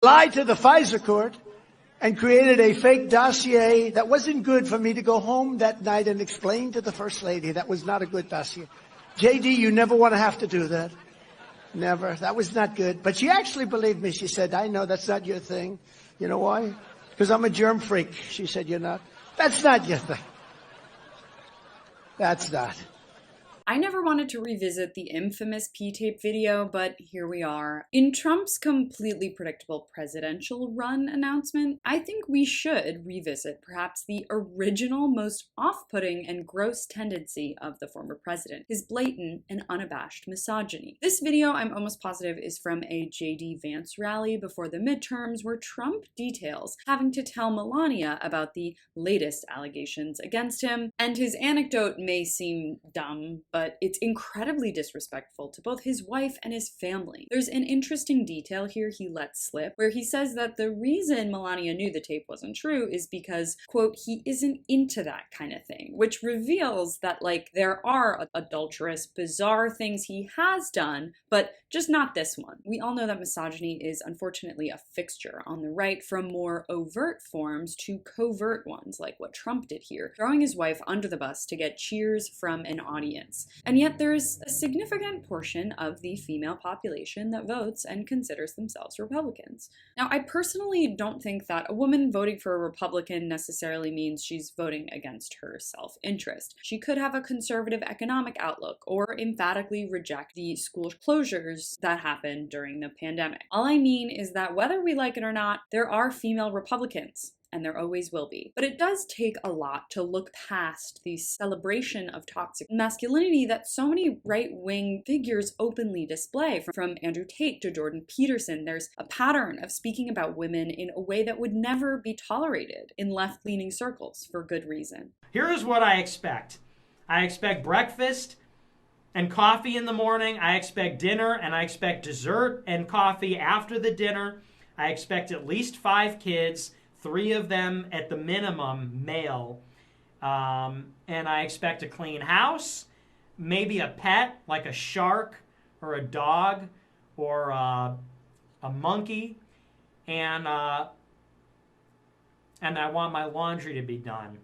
Lied to the FISA court and created a fake dossier that wasn't good for me to go home that night and explain to the First Lady. That was not a good dossier. JD, you never want to have to do that. Never. That was not good. But she actually believed me. She said, I know that's not your thing. You know why? Because I'm a germ freak. She said, you're not. That's not your thing. That's not. I never wanted to revisit the infamous P-tape video, but here we are. In Trump's completely predictable presidential run announcement, I think we should revisit perhaps the original, most off-putting and gross tendency of the former president, his blatant and unabashed misogyny. This video, I'm almost positive, is from a J.D. Vance rally before the midterms where Trump details having to tell Melania about the latest allegations against him, and his anecdote may seem dumb, but it's incredibly disrespectful to both his wife and his family. There's an interesting detail here he lets slip, where he says that the reason Melania knew the tape wasn't true is because, quote, he isn't into that kind of thing, which reveals that, like, there are adulterous, bizarre things he has done, but just not this one. We all know that misogyny is unfortunately a fixture on the right, from more overt forms to covert ones, like what Trump did here, throwing his wife under the bus to get cheers from an audience. And yet there's a significant portion of the female population that votes and considers themselves Republicans. Now, I personally don't think that a woman voting for a Republican necessarily means she's voting against her self-interest. She could have a conservative economic outlook or emphatically reject the school closures that happened during the pandemic. All I mean is that whether we like it or not, there are female Republicans, and there always will be. But it does take a lot to look past the celebration of toxic masculinity that so many right-wing figures openly display. From Andrew Tate to Jordan Peterson, there's a pattern of speaking about women in a way that would never be tolerated in left-leaning circles for good reason. Here is what I expect. I expect breakfast and coffee in the morning. I expect dinner, and I expect dessert and coffee after the dinner. I expect at least 5 kids, 3 of them at the minimum male, and I expect a clean house, maybe a pet like a shark or a dog or a monkey, and I want my laundry to be done,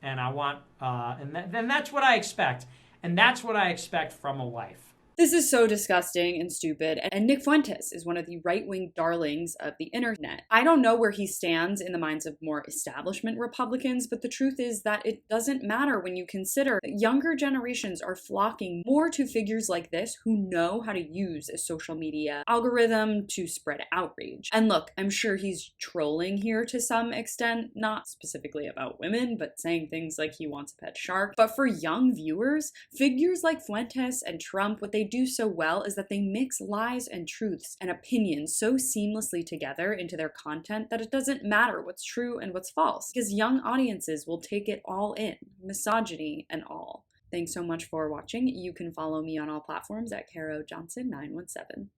and I want and that's what I expect, and that's what I expect from a wife. This is so disgusting and stupid, and Nick Fuentes is one of the right-wing darlings of the internet. I don't know where he stands in the minds of more establishment Republicans, but the truth is that it doesn't matter when you consider that younger generations are flocking more to figures like this who know how to use a social media algorithm to spread outrage. And look, I'm sure he's trolling here to some extent, not specifically about women, but saying things like he wants a pet shark. But for young viewers, figures like Fuentes and Trump, what they do so well is that they mix lies and truths and opinions so seamlessly together into their content that it doesn't matter what's true and what's false, because young audiences will take it all in, misogyny and all. Thanks so much for watching. You can follow me on all platforms at Caro Johnson 917.